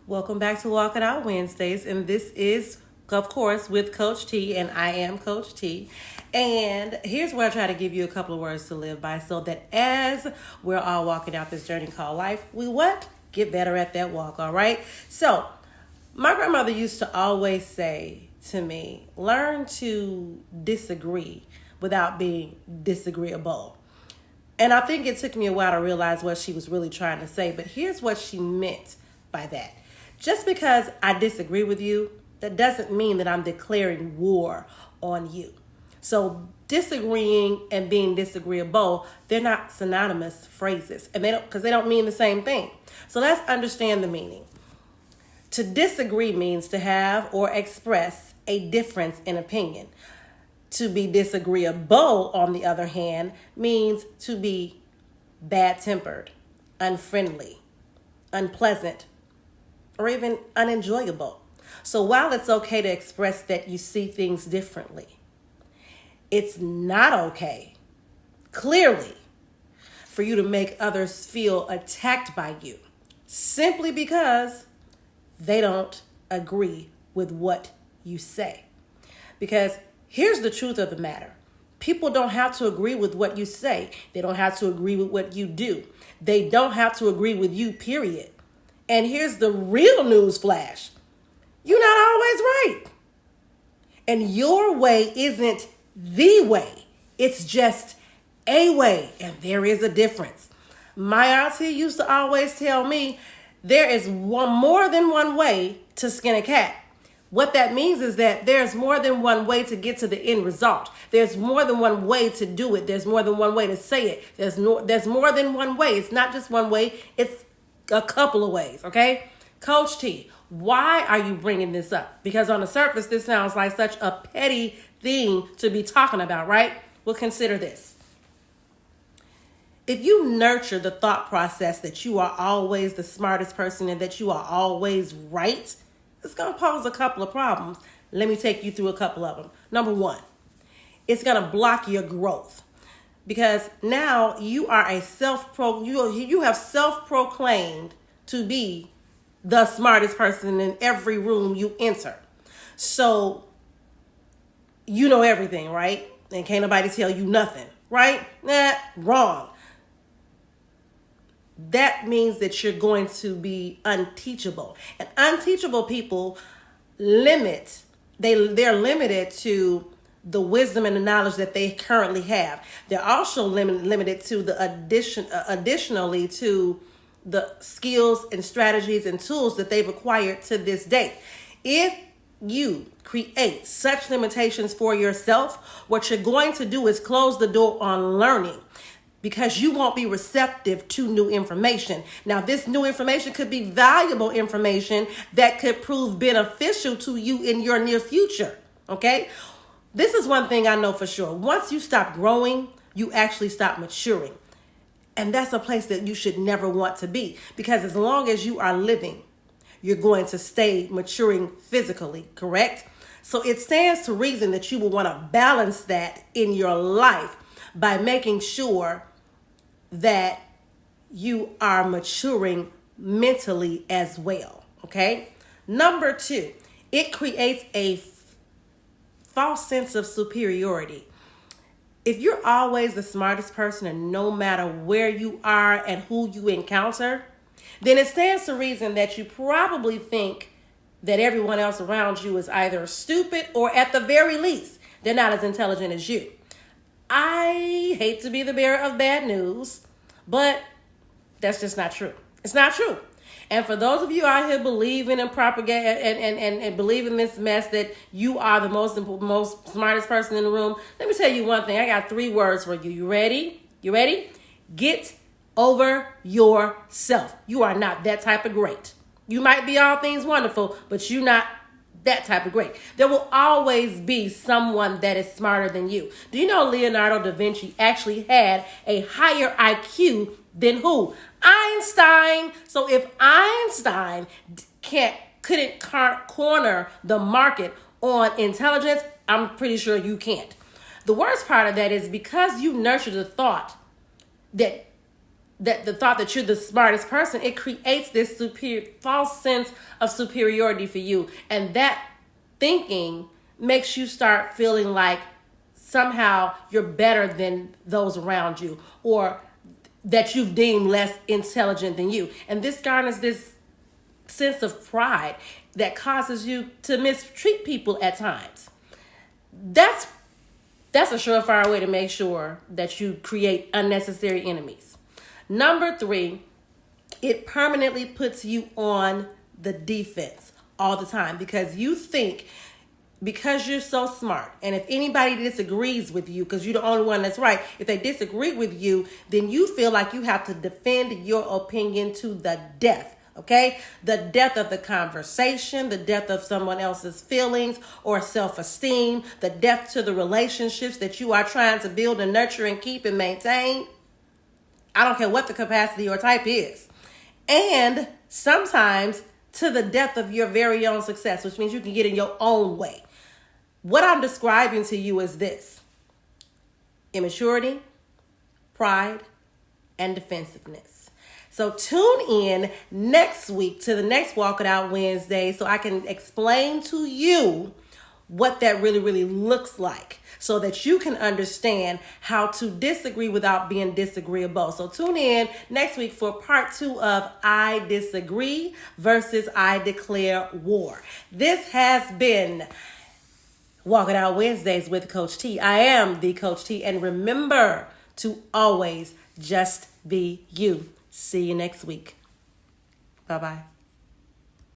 Welcome back to Walking Out Wednesdays, and this is, of course, with Coach T, and I am Coach T. And here's where I try to give you a couple of words to live by so that as we're all walking out this journey called life, we what? Get better at that walk, all right? So, my grandmother used to always say to me, learn to disagree without being disagreeable. And I think it took me a while to realize what she was really trying to say, but here's what she meant by that. Just because I disagree with you, that doesn't mean that I'm declaring war on you. So disagreeing and being disagreeable, they're not synonymous phrases, and they don't mean the same thing. So let's understand the meaning. To disagree means to have or express a difference in opinion. To be disagreeable, on the other hand, means to be bad-tempered, unfriendly, unpleasant, or even unenjoyable. So while it's okay to express that you see things differently, it's not okay, clearly, for you to make others feel attacked by you simply because they don't agree with what you say. Because here's the truth of the matter. People don't have to agree with what you say. They don't have to agree with what you do. They don't have to agree with you, period. And here's the real news flash. You're not always right. And your way isn't the way. It's just a way. And there is a difference. My auntie used to always tell me there is more than one way to skin a cat. What that means is that there's more than one way to get to the end result. There's more than one way to do it. There's more than one way to say it. There's more than one way. It's not just one way. It's a couple of ways, okay? Coach T, why are you bringing this up? Because on the surface, this sounds like such a petty thing to be talking about, right? Well, consider this. If you nurture the thought process that you are always the smartest person and that you are always right, it's going to pose a couple of problems. Let me take you through a couple of them. Number one, it's going to block your growth. Because now you are you have self-proclaimed to be the smartest person in every room you enter. So you know everything, right? And can't nobody tell you nothing, right? Wrong. That means that you're going to be unteachable. And unteachable people they're limited to the wisdom and the knowledge that they currently have. They're also limited to the additionally to the skills and strategies and tools that they've acquired to this day. If you create such limitations for yourself, what you're going to do is close the door on learning, because you won't be receptive to new information. Now, this new information could be valuable information that could prove beneficial to you in your near future, okay? This is one thing I know for sure. Once you stop growing, you actually stop maturing. And that's a place that you should never want to be, because as long as you are living, you're going to stay maturing physically, correct? So it stands to reason that you will want to balance that in your life by making sure that you are maturing mentally as well, okay? Number two, it creates a false sense of superiority. If you're always the smartest person and no matter where you are and who you encounter, then it stands to reason that you probably think that everyone else around you is either stupid or at the very least, they're not as intelligent as you. I hate to be the bearer of bad news, but that's just not true. It's not true. And for those of you out here believing and propagating and believing this mess that you are the most smartest person in the room, let me tell you one thing. I got 3 words for you. You ready? You ready? Get over yourself. You are not that type of great. You might be all things wonderful, but you're not that type of great. There will always be someone that is smarter than you. Do you know Leonardo da Vinci actually had a higher IQ than who? Einstein. So if Einstein couldn't corner the market on intelligence, I'm pretty sure you can't. The worst part of that is because you nurture the thought that that the thought that you're the smartest person, it creates this false sense of superiority for you. And that thinking makes you start feeling like somehow you're better than those around you, or that you've deemed less intelligent than you. And this garners this sense of pride that causes you to mistreat people at times. That's a surefire way to make sure that you create unnecessary enemies. Number 3, it permanently puts you on the defense all the time, because you think, because you're so smart, and if anybody disagrees with you, because you're the only one that's right, if they disagree with you, then you feel like you have to defend your opinion to the death. Okay? The death of the conversation, the death of someone else's feelings or self-esteem, the death to the relationships that you are trying to build and nurture and keep and maintain. I don't care what the capacity or type is. And sometimes to the death of your very own success, which means you can get in your own way. What I'm describing to you is this: immaturity, pride, and defensiveness. So tune in next week to the next Walk It Out Wednesday so I can explain to you what that really, really looks like, so that you can understand how to disagree without being disagreeable. So tune in next week for part 2 of I Disagree versus I Declare War. This has been Walk It Out Wednesdays with Coach T. I am the Coach T, and remember to always just be you. See you next week. Bye-bye.